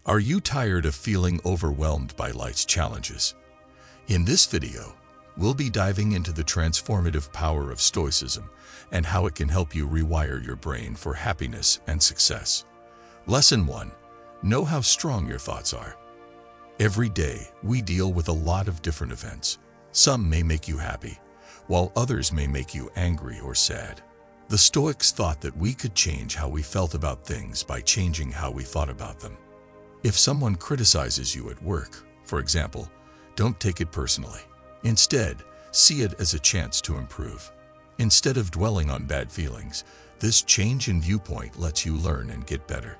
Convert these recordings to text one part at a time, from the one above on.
Are you tired of feeling overwhelmed by life's challenges? In this video, we'll be diving into the transformative power of Stoicism and how it can help you rewire your brain for happiness and success. Lesson 1. Know how strong your thoughts are. Every day, we deal with a lot of different events. Some may make you happy, while others may make you angry or sad. The Stoics thought that we could change how we felt about things by changing how we thought about them. If someone criticizes you at work, for example, don't take it personally. Instead, see it as a chance to improve. Instead of dwelling on bad feelings, this change in viewpoint lets you learn and get better.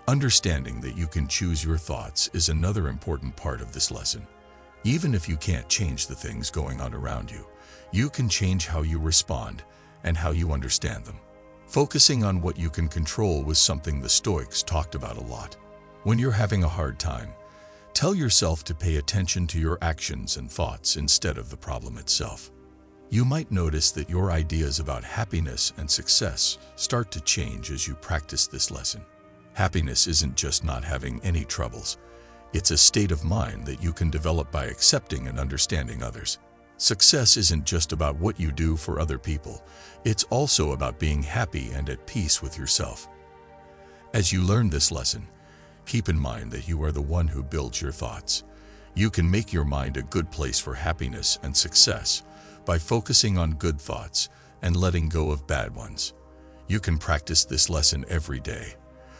Understanding that you can choose your thoughts is another important part of this lesson. Even if you can't change the things going on around you, you can change how you respond and how you understand them. Focusing on what you can control was something the Stoics talked about a lot. When you're having a hard time, tell yourself to pay attention to your actions and thoughts instead of the problem itself. You might notice that your ideas about happiness and success start to change as you practice this lesson. Happiness isn't just not having any troubles. It's a state of mind that you can develop by accepting and understanding others. Success isn't just about what you do for other people. It's also about being happy and at peace with yourself. As you learn this lesson, keep in mind that you are the one who builds your thoughts. You can make your mind a good place for happiness and success by focusing on good thoughts and letting go of bad ones. You can practice this lesson every day,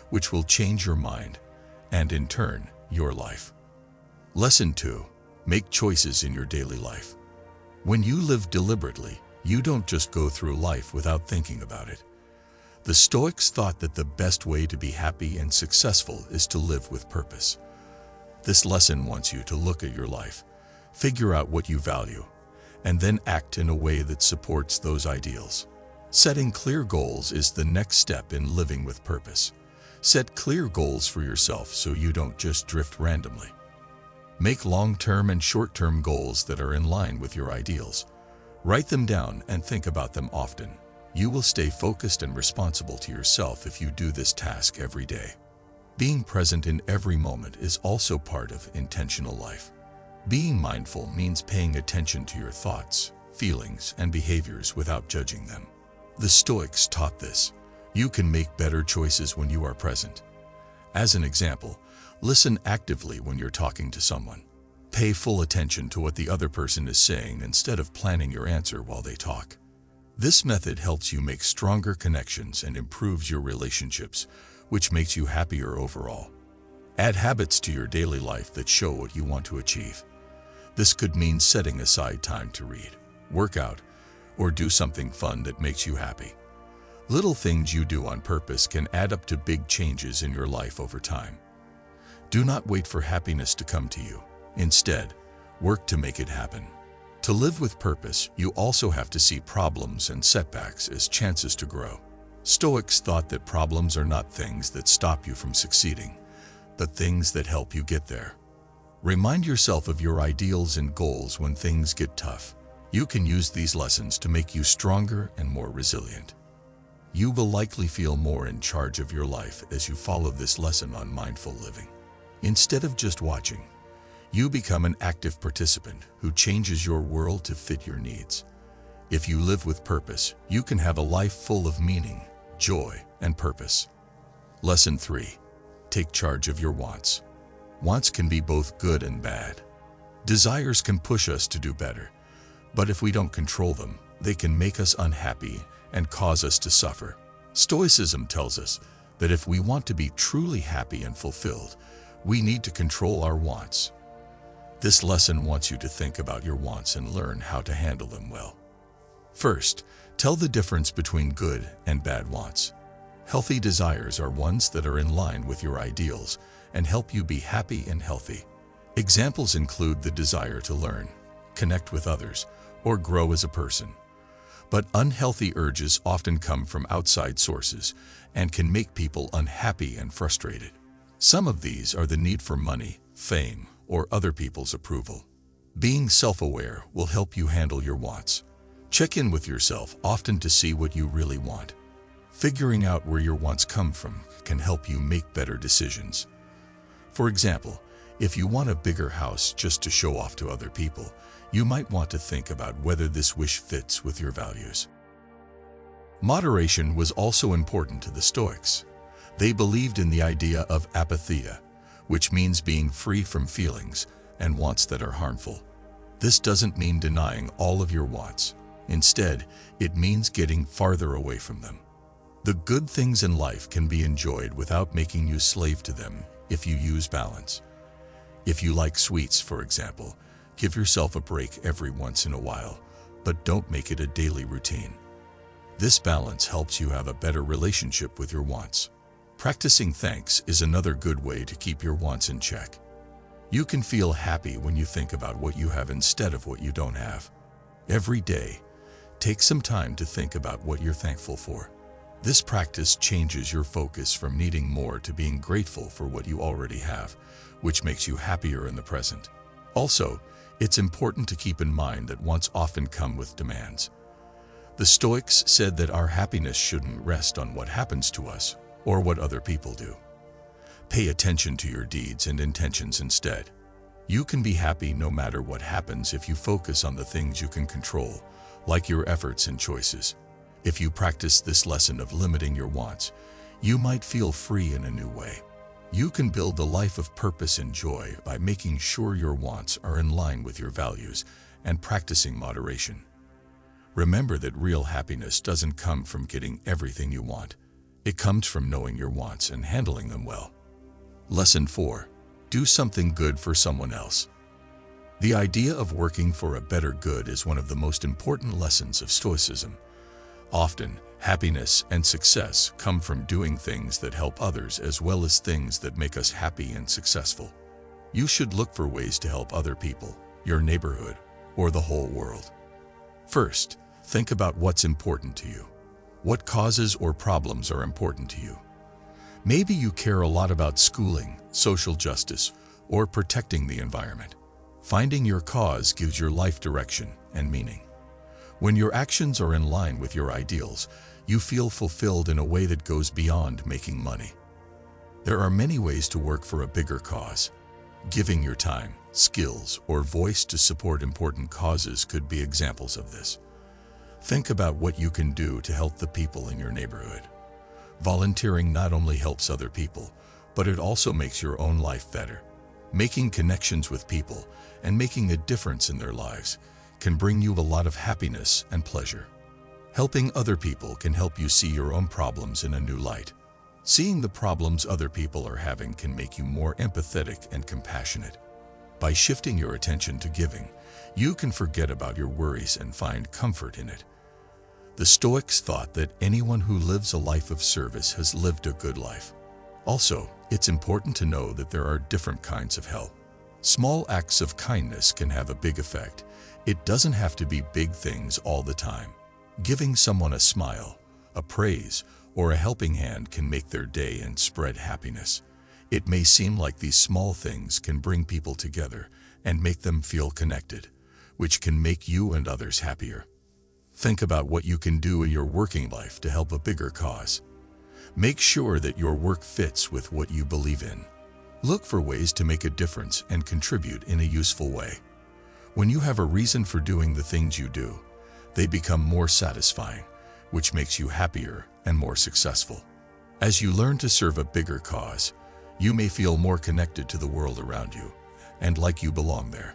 which will change your mind and, in turn, your life. Lesson 2. Make choices in your daily life. When you live deliberately, you don't just go through life without thinking about it. The Stoics thought that the best way to be happy and successful is to live with purpose. This lesson wants you to look at your life, figure out what you value, and then act in a way that supports those ideals. Setting clear goals is the next step in living with purpose. Set clear goals for yourself so you don't just drift randomly. Make long-term and short-term goals that are in line with your ideals. Write them down and think about them often. You will stay focused and responsible to yourself if you do this task every day. Being present in every moment is also part of intentional life. Being mindful means paying attention to your thoughts, feelings, and behaviors without judging them. The Stoics taught this. You can make better choices when you are present. As an example, listen actively when you're talking to someone. Pay full attention to what the other person is saying instead of planning your answer while they talk. This method helps you make stronger connections and improves your relationships, which makes you happier overall. Add habits to your daily life that show what you want to achieve. This could mean setting aside time to read, work out, or do something fun that makes you happy. Little things you do on purpose can add up to big changes in your life over time. Do not wait for happiness to come to you. Instead, work to make it happen. To live with purpose, you also have to see problems and setbacks as chances to grow. Stoics thought that problems are not things that stop you from succeeding, but things that help you get there. Remind yourself of your ideals and goals when things get tough. You can use these lessons to make you stronger and more resilient. You will likely feel more in charge of your life as you follow this lesson on mindful living. Instead of just watching, you become an active participant who changes your world to fit your needs. If you live with purpose, you can have a life full of meaning, joy, and purpose. Lesson 3. Take charge of your wants. Wants can be both good and bad. Desires can push us to do better, but if we don't control them, they can make us unhappy and cause us to suffer. Stoicism tells us that if we want to be truly happy and fulfilled, we need to control our wants. This lesson wants you to think about your wants and learn how to handle them well. First, tell the difference between good and bad wants. Healthy desires are ones that are in line with your ideals and help you be happy and healthy. Examples include the desire to learn, connect with others, or grow as a person. But unhealthy urges often come from outside sources and can make people unhappy and frustrated. Some of these are the need for money, fame, or other people's approval. Being self-aware will help you handle your wants. Check in with yourself often to see what you really want. Figuring out where your wants come from can help you make better decisions. For example, if you want a bigger house just to show off to other people, you might want to think about whether this wish fits with your values. Moderation was also important to the Stoics. They believed in the idea of apatheia, which means being free from feelings and wants that are harmful. This doesn't mean denying all of your wants. Instead, it means getting farther away from them. The good things in life can be enjoyed without making you slave to them if you use balance. If you like sweets, for example, give yourself a break every once in a while, but don't make it a daily routine. This balance helps you have a better relationship with your wants. Practicing thanks is another good way to keep your wants in check. You can feel happy when you think about what you have instead of what you don't have. Every day, take some time to think about what you're thankful for. This practice changes your focus from needing more to being grateful for what you already have, which makes you happier in the present. Also, it's important to keep in mind that wants often come with demands. The Stoics said that our happiness shouldn't rest on what happens to us or what other people do. Pay attention to your deeds and intentions instead. You can be happy no matter what happens if you focus on the things you can control, like your efforts and choices. If you practice this lesson of limiting your wants, you might feel free in a new way. You can build a life of purpose and joy by making sure your wants are in line with your values and practicing moderation. Remember that real happiness doesn't come from getting everything you want. It comes from knowing your wants and handling them well. Lesson 4. Do something good for someone else. The idea of working for a better good is one of the most important lessons of Stoicism. Often, happiness and success come from doing things that help others as well as things that make us happy and successful. You should look for ways to help other people, your neighborhood, or the whole world. First, think about what's important to you. What causes or problems are important to you? Maybe you care a lot about schooling, social justice, or protecting the environment. Finding your cause gives your life direction and meaning. When your actions are in line with your ideals, you feel fulfilled in a way that goes beyond making money. There are many ways to work for a bigger cause. Giving your time, skills, or voice to support important causes could be examples of this. Think about what you can do to help the people in your neighborhood. Volunteering not only helps other people, but it also makes your own life better. Making connections with people and making a difference in their lives can bring you a lot of happiness and pleasure. Helping other people can help you see your own problems in a new light. Seeing the problems other people are having can make you more empathetic and compassionate. By shifting your attention to giving, you can forget about your worries and find comfort in it. The Stoics thought that anyone who lives a life of service has lived a good life. Also, it's important to know that there are different kinds of help. Small acts of kindness can have a big effect. It doesn't have to be big things all the time. Giving someone a smile, a praise, or a helping hand can make their day and spread happiness. It may seem like these small things can bring people together and make them feel connected, which can make you and others happier. Think about what you can do in your working life to help a bigger cause. Make sure that your work fits with what you believe in. Look for ways to make a difference and contribute in a useful way. When you have a reason for doing the things you do, they become more satisfying, which makes you happier and more successful. As you learn to serve a bigger cause, you may feel more connected to the world around you and like you belong there.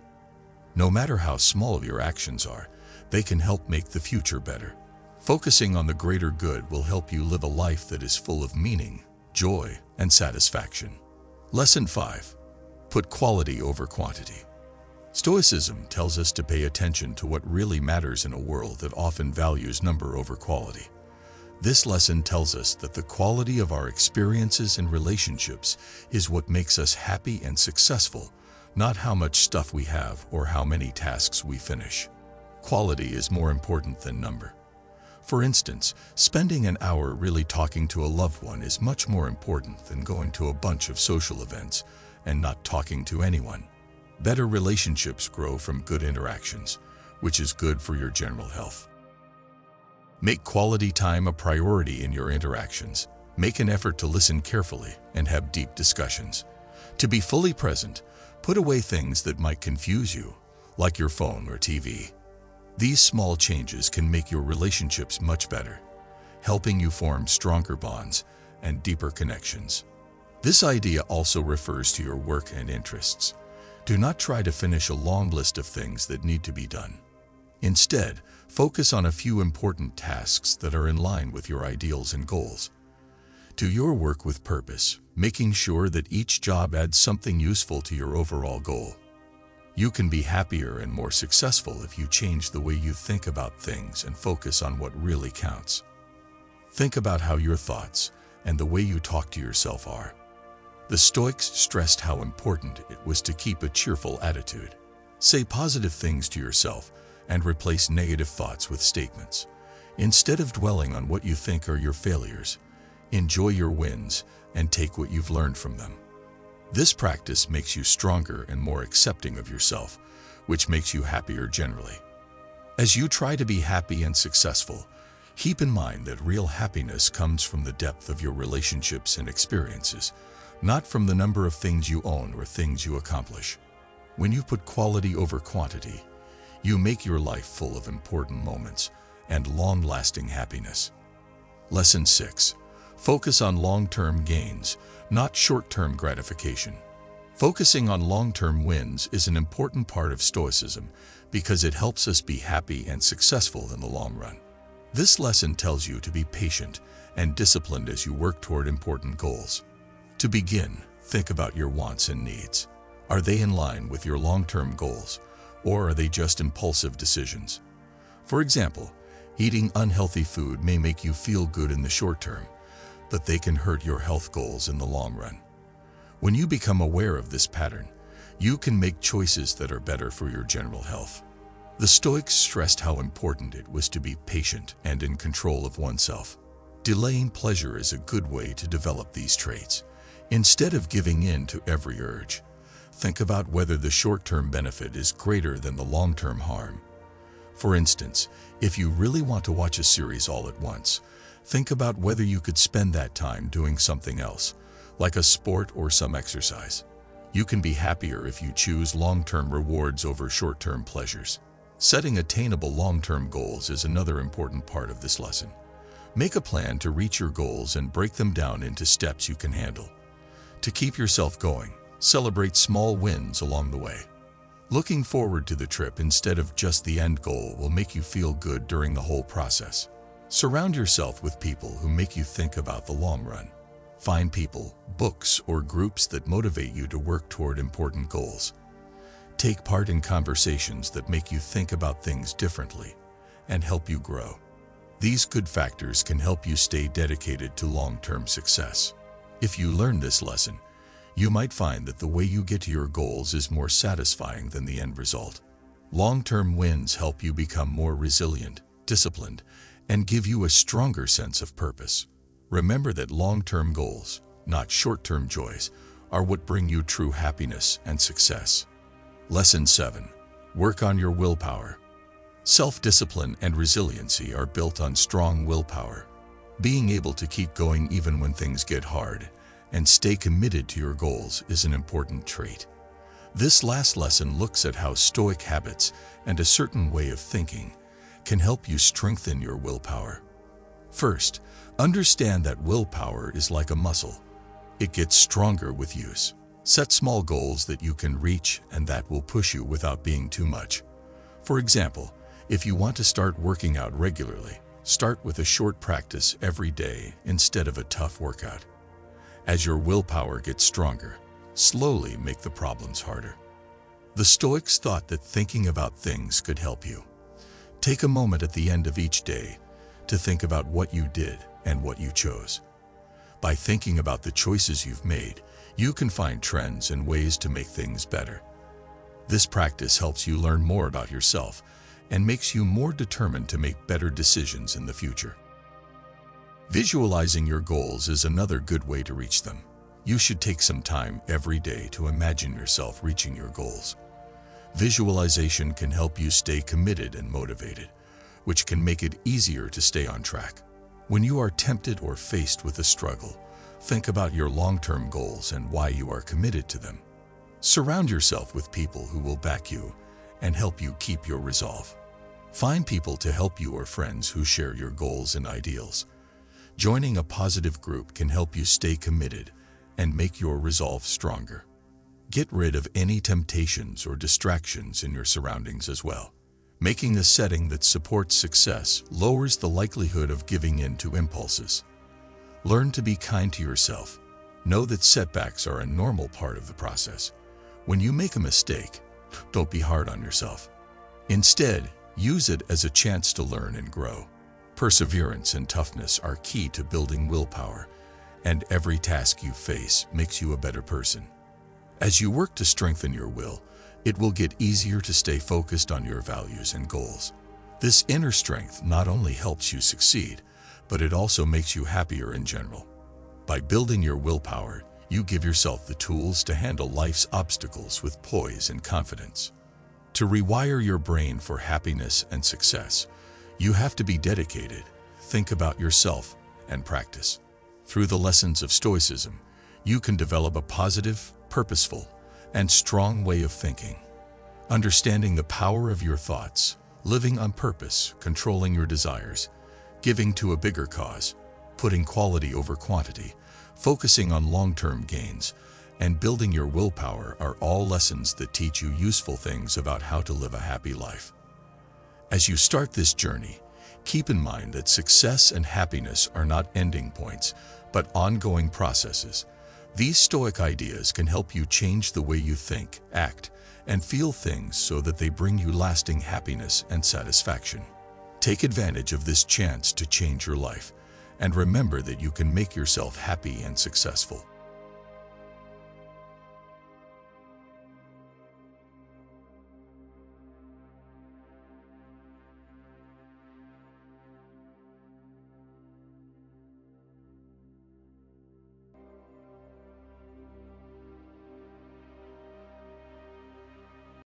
No matter how small your actions are, they can help make the future better. Focusing on the greater good will help you live a life that is full of meaning, joy, and satisfaction. Lesson 5. Put quality over quantity. Stoicism tells us to pay attention to what really matters in a world that often values number over quality. This lesson tells us that the quality of our experiences and relationships is what makes us happy and successful, not how much stuff we have or how many tasks we finish. Quality is more important than number. For instance, spending an hour really talking to a loved one is much more important than going to a bunch of social events and not talking to anyone. Better relationships grow from good interactions, which is good for your general health. Make quality time a priority in your interactions. Make an effort to listen carefully and have deep discussions. To be fully present, put away things that might confuse you, like your phone or TV. These small changes can make your relationships much better, helping you form stronger bonds and deeper connections. This idea also refers to your work and interests. Do not try to finish a long list of things that need to be done. Instead, focus on a few important tasks that are in line with your ideals and goals. Do your work with purpose, making sure that each job adds something useful to your overall goal. You can be happier and more successful if you change the way you think about things and focus on what really counts. Think about how your thoughts and the way you talk to yourself are. The Stoics stressed how important it was to keep a cheerful attitude. Say positive things to yourself and replace negative thoughts with statements. Instead of dwelling on what you think are your failures, enjoy your wins and take what you've learned from them. This practice makes you stronger and more accepting of yourself, which makes you happier generally. As you try to be happy and successful, keep in mind that real happiness comes from the depth of your relationships and experiences, not from the number of things you own or things you accomplish. When you put quality over quantity, you make your life full of important moments and long-lasting happiness. Lesson 6. Focus on long-term gains, not short-term gratification. Focusing on long-term wins is an important part of Stoicism because it helps us be happy and successful in the long run. This lesson tells you to be patient and disciplined as you work toward important goals. To begin, think about your wants and needs. Are they in line with your long-term goals, or are they just impulsive decisions? For example, eating unhealthy food may make you feel good in the short term, but they can hurt your health goals in the long run. When you become aware of this pattern, you can make choices that are better for your general health. The Stoics stressed how important it was to be patient and in control of oneself. Delaying pleasure is a good way to develop these traits. Instead of giving in to every urge, think about whether the short-term benefit is greater than the long-term harm. For instance, if you really want to watch a series all at once, think about whether you could spend that time doing something else, like a sport or some exercise. You can be happier if you choose long-term rewards over short-term pleasures. Setting attainable long-term goals is another important part of this lesson. Make a plan to reach your goals and break them down into steps you can handle. To keep yourself going, celebrate small wins along the way. Looking forward to the trip instead of just the end goal will make you feel good during the whole process. Surround yourself with people who make you think about the long run. Find people, books, or groups that motivate you to work toward important goals. Take part in conversations that make you think about things differently and help you grow. These good factors can help you stay dedicated to long-term success. If you learn this lesson, you might find that the way you get to your goals is more satisfying than the end result. Long-term wins help you become more resilient, disciplined, and give you a stronger sense of purpose. Remember that long-term goals, not short-term joys, are what bring you true happiness and success. Lesson 7. Work on your willpower. Self-discipline and resiliency are built on strong willpower. Being able to keep going even when things get hard and stay committed to your goals is an important trait. This last lesson looks at how Stoic habits and a certain way of thinking can help you strengthen your willpower. First, understand that willpower is like a muscle. It gets stronger with use. Set small goals that you can reach and that will push you without being too much. For example, if you want to start working out regularly, start with a short practice every day instead of a tough workout. As your willpower gets stronger, slowly make the problems harder. The Stoics thought that thinking about things could help you. Take a moment at the end of each day to think about what you did and what you chose. By thinking about the choices you've made, you can find trends and ways to make things better. This practice helps you learn more about yourself and makes you more determined to make better decisions in the future. Visualizing your goals is another good way to reach them. You should take some time every day to imagine yourself reaching your goals. Visualization can help you stay committed and motivated, which can make it easier to stay on track. When you are tempted or faced with a struggle, Think about your long-term goals and why you are committed to them. Surround yourself with people who will back you and help you keep your resolve. Find people to help you or friends who share your goals and ideals. Joining a positive group can help you stay committed and make your resolve stronger. Get rid of any temptations or distractions in your surroundings as well. Making a setting that supports success lowers the likelihood of giving in to impulses. Learn to be kind to yourself. Know that setbacks are a normal part of the process. When you make a mistake, don't be hard on yourself. Instead, use it as a chance to learn and grow. Perseverance and toughness are key to building willpower, and every task you face makes you a better person. As you work to strengthen your will, it will get easier to stay focused on your values and goals. This inner strength not only helps you succeed, but it also makes you happier in general. By building your willpower, you give yourself the tools to handle life's obstacles with poise and confidence. To rewire your brain for happiness and success, you have to be dedicated, think about yourself, and practice. Through the lessons of Stoicism, you can develop a positive, purposeful, and strong way of thinking. Understanding the power of your thoughts, living on purpose, controlling your desires, giving to a bigger cause, putting quality over quantity, focusing on long-term gains, and building your willpower are all lessons that teach you useful things about how to live a happy life. As you start this journey, keep in mind that success and happiness are not ending points, but ongoing processes. These Stoic ideas can help you change the way you think, act, and feel things so that they bring you lasting happiness and satisfaction. Take advantage of this chance to change your life, and remember that you can make yourself happy and successful.